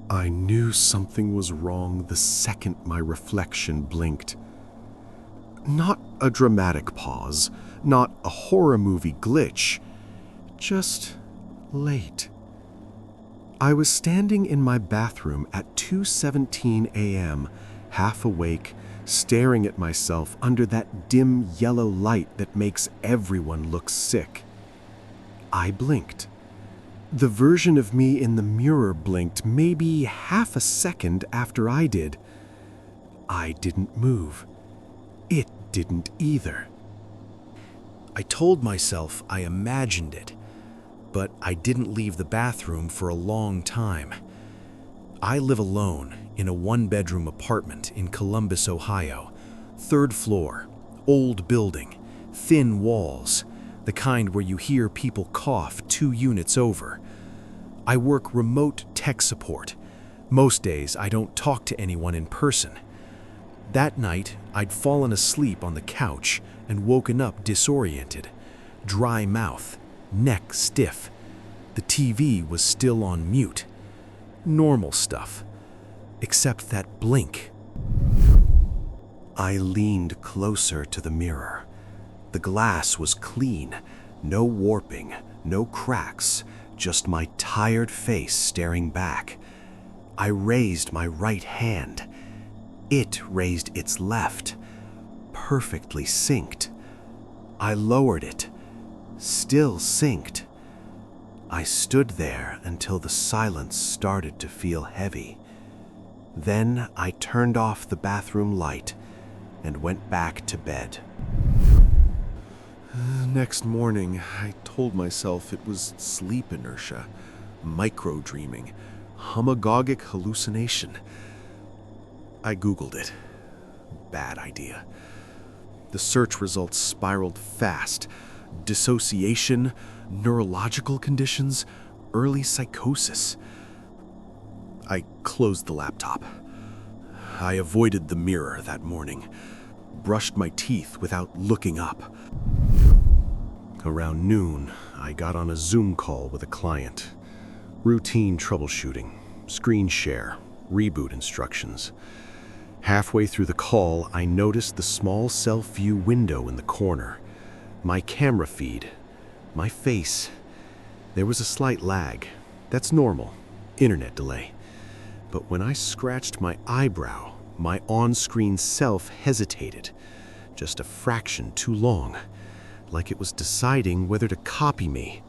I knew something was wrong the second my reflection blinked. Not a dramatic pause, not a horror movie glitch, just late. I was standing in my bathroom at 2:17 a.m., half awake, staring at myself under that dim yellow light that makes everyone look sick. I blinked. The version of me in the mirror blinked maybe half a second after I did. I didn't move. It didn't either. I told myself I imagined it, but I didn't leave the bathroom for a long time. I live alone in a one-bedroom apartment in Columbus, Ohio. 3rd floor, old building, thin walls, the kind where you hear people cough 2 units over. I work remote tech support. Most days I don't talk to anyone in person. That night, I'd fallen asleep on the couch and woken up disoriented, dry mouth, neck stiff. The TV was still on mute. Normal stuff, except that blink. I leaned closer to the mirror. The glass was clean, no warping, no cracks, just my tired face staring back. I raised my right hand. It raised its left, perfectly synced. I lowered it, still synced. I stood there until the silence started to feel heavy. Then I turned off the bathroom light and went back to bed. Next morning, I told myself it was sleep inertia, micro-dreaming, homogogic hallucination. I Googled it. Bad idea. The search results spiraled fast. Dissociation, neurological conditions, early psychosis. I closed the laptop. I avoided the mirror that morning, brushed my teeth without looking up. Around noon, I got on a Zoom call with a client. Routine troubleshooting, screen share, reboot instructions. Halfway through the call, I noticed the small self-view window in the corner. My camera feed, my face. There was a slight lag. That's normal. Internet delay. But when I scratched my eyebrow, my on-screen self hesitated. Just a fraction too long, like it was deciding whether to copy me.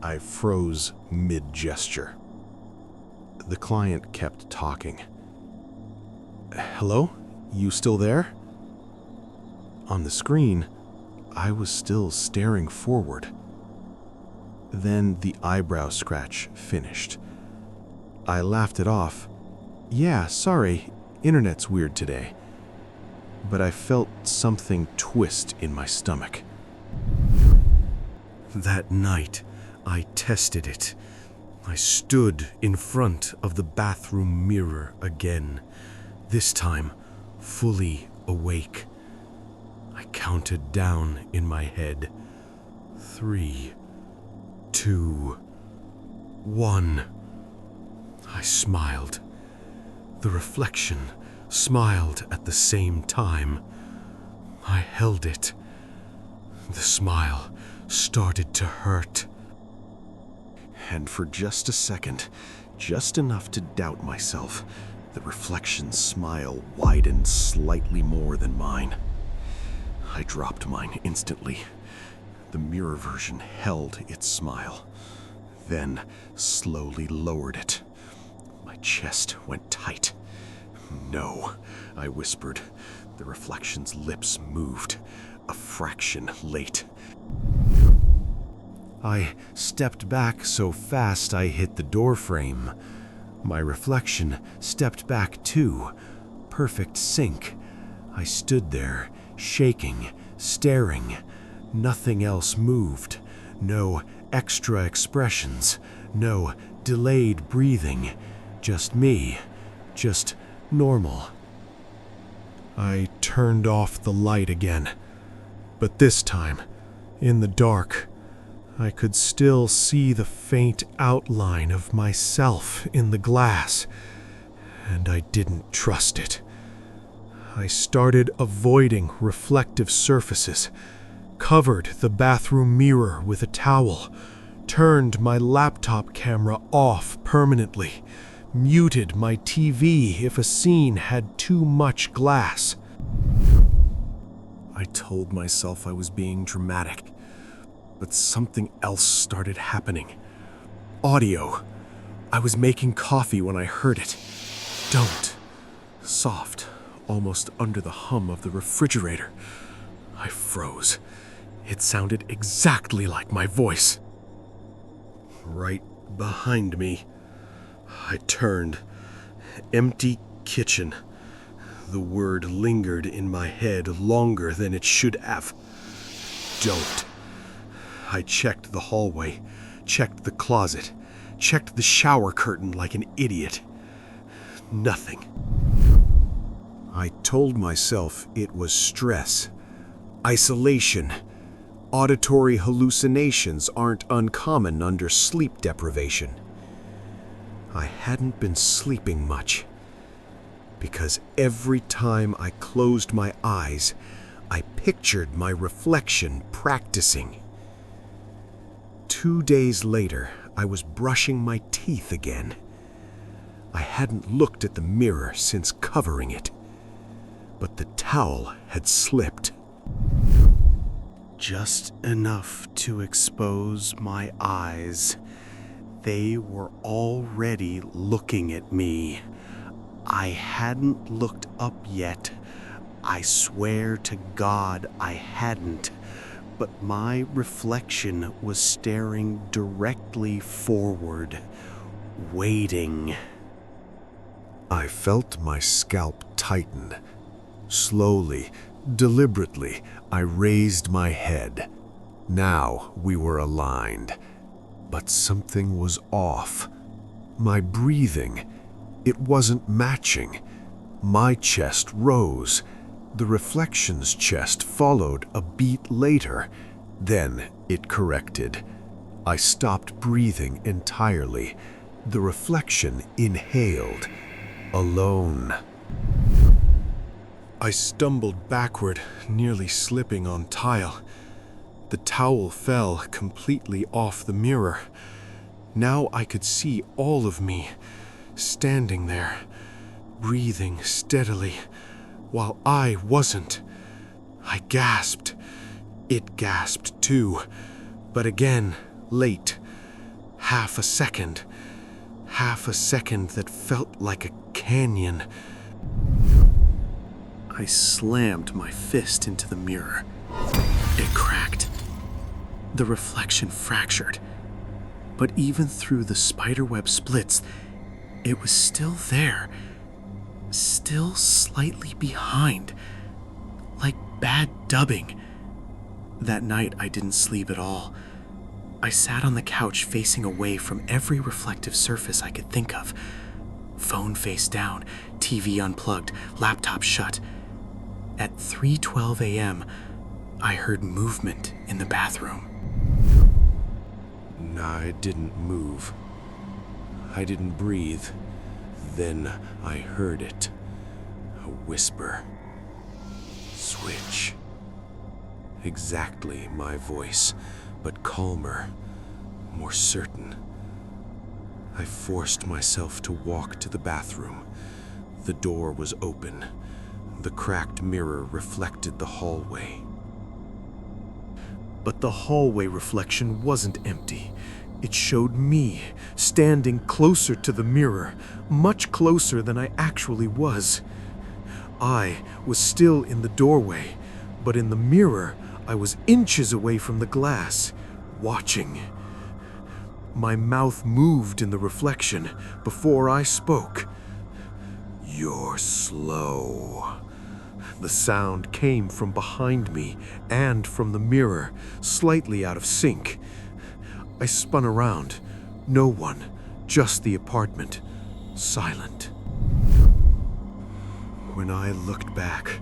I froze mid-gesture. The client kept talking. Hello? You still there? On the screen, I was still staring forward. Then the eyebrow scratch finished. I laughed it off. Yeah, sorry, internet's weird today. But I felt something twist in my stomach. That night, I tested it. I stood in front of the bathroom mirror again, this time fully awake. I counted down in my head. 3, 2, 1. I smiled. The reflection smiled at the same time. I held it. The smile started to hurt. And for just a second, just enough to doubt myself, the reflection's smile widened slightly more than mine. I dropped mine instantly. The mirror version held its smile, then slowly lowered it. My chest went tight. No, I whispered. The reflection's lips moved, a fraction late. I stepped back so fast I hit the doorframe. My reflection stepped back too, perfect sync. I stood there, shaking, staring. Nothing else moved. No extra expressions. No delayed breathing. Just me. Just normal. I turned off the light again. But this time, in the dark, I could still see the faint outline of myself in the glass, and I didn't trust it. I started avoiding reflective surfaces, covered the bathroom mirror with a towel, turned my laptop camera off permanently, muted my TV if a scene had too much glass. I told myself I was being dramatic, but something else started happening. Audio. I was making coffee when I heard it. Don't. Soft, almost under the hum of the refrigerator. I froze. It sounded exactly like my voice. Right behind me. I turned. Empty kitchen. The word lingered in my head longer than it should have. Don't. I checked the hallway, checked the closet, checked the shower curtain like an idiot. Nothing. I told myself it was stress, isolation. Auditory hallucinations aren't uncommon under sleep deprivation. I hadn't been sleeping much, because every time I closed my eyes, I pictured my reflection practicing. 2 days later, I was brushing my teeth again. I hadn't looked at the mirror since covering it, but the towel had slipped. Just enough to expose my eyes. They were already looking at me. I hadn't looked up yet. I swear to God I hadn't. But my reflection was staring directly forward, waiting. I felt my scalp tighten. Slowly, deliberately, I raised my head. Now we were aligned. But something was off. My breathing, it wasn't matching. My chest rose. The reflection's chest followed a beat later. Then it corrected. I stopped breathing entirely. The reflection inhaled. Alone. I stumbled backward, nearly slipping on tile. The towel fell completely off the mirror. Now I could see all of me, standing there, breathing steadily, while I wasn't. I gasped. It gasped too, but again, late. Half a second that felt like a canyon. I slammed my fist into the mirror. It cracked. The reflection fractured. But even through the spiderweb splits, it was still there. Still slightly behind. Like bad dubbing. That night I didn't sleep at all. I sat on the couch facing away from every reflective surface I could think of. Phone face down, TV unplugged, laptop shut. At 3:12 a.m., I heard movement in the bathroom. I didn't move. I didn't breathe. Then I heard it. A whisper. Switch. Exactly my voice, but calmer, more certain. I forced myself to walk to the bathroom. The door was open. The cracked mirror reflected the hallway. But the hallway reflection wasn't empty. It showed me, standing closer to the mirror, much closer than I actually was. I was still in the doorway, but in the mirror, I was inches away from the glass, watching. My mouth moved in the reflection before I spoke. "You're slow." The sound came from behind me and from the mirror, slightly out of sync. I spun around. No one, just the apartment, silent. When I looked back,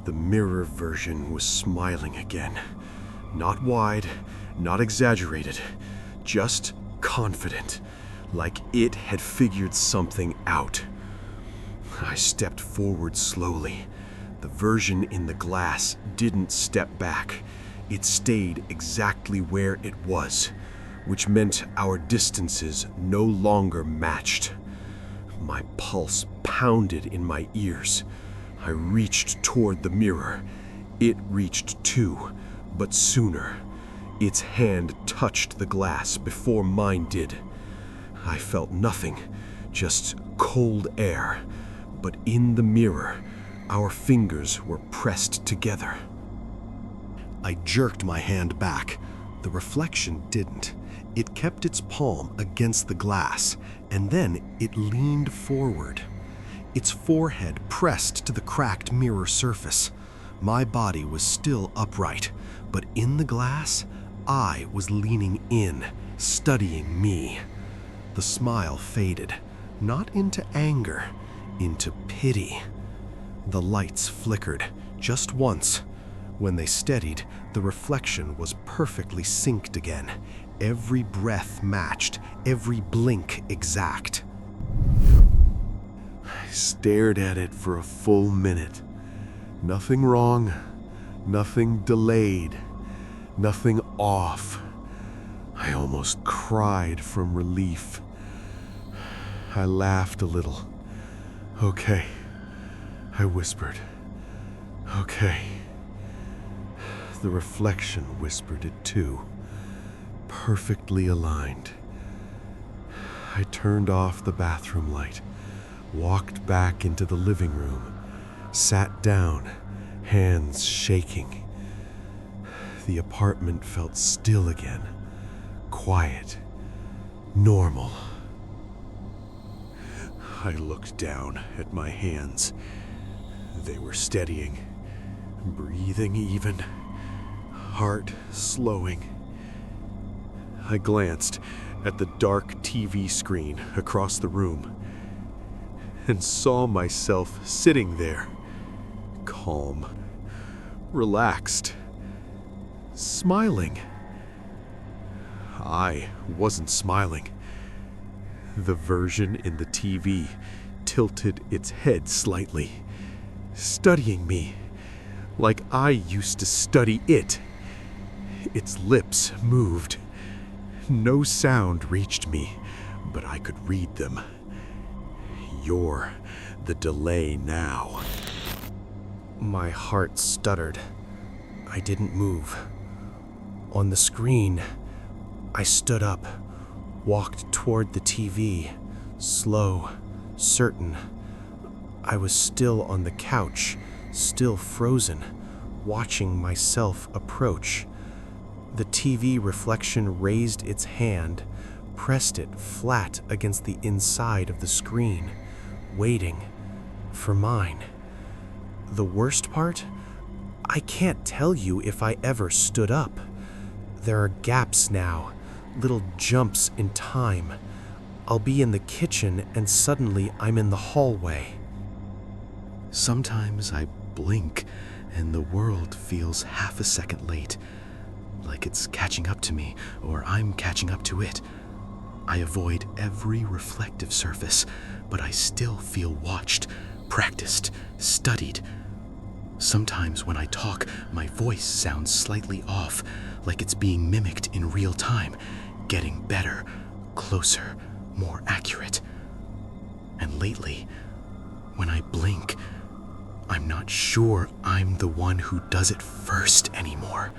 the mirror version was smiling again. Not wide, not exaggerated, just confident, like it had figured something out. I stepped forward slowly. The version in the glass didn't step back. It stayed exactly where it was, which meant our distances no longer matched. My pulse pounded in my ears. I reached toward the mirror. It reached too, but sooner. Its hand touched the glass before mine did. I felt nothing, just cold air, but in the mirror, our fingers were pressed together. I jerked my hand back. The reflection didn't. It kept its palm against the glass, and then it leaned forward. Its forehead pressed to the cracked mirror surface. My body was still upright, but in the glass, I was leaning in, studying me. The smile faded, not into anger, into pity. The lights flickered, just once. When they steadied, the reflection was perfectly synced again. Every breath matched, every blink exact. I stared at it for a full minute. Nothing wrong, nothing delayed, nothing off. I almost cried from relief. I laughed a little. "Okay," I whispered. "Okay." The reflection whispered it too, perfectly aligned. I turned off the bathroom light, walked back into the living room, sat down, hands shaking. The apartment felt still again, quiet, normal. I looked down at my hands. They were steadying, breathing even, heart slowing. I glanced at the dark TV screen across the room and saw myself sitting there, calm, relaxed, smiling. I wasn't smiling. The version in the TV tilted its head slightly, studying me like I used to study it. Its lips moved. No sound reached me, but I could read them. "You're the delay now." My heart stuttered. I didn't move. On the screen, I stood up, walked toward the TV, slow, certain. I was still on the couch, still frozen, watching myself approach. The TV reflection raised its hand, pressed it flat against the inside of the screen, waiting for mine. The worst part? I can't tell you if I ever stood up. There are gaps now, little jumps in time. I'll be in the kitchen and suddenly I'm in the hallway. Sometimes I blink and the world feels half a second late, like it's catching up to me or I'm catching up to it. I avoid every reflective surface, but I still feel watched, practiced, studied. Sometimes when I talk, my voice sounds slightly off, like it's being mimicked in real time, getting better, closer, more accurate. And lately, when I blink, I'm not sure I'm the one who does it first anymore.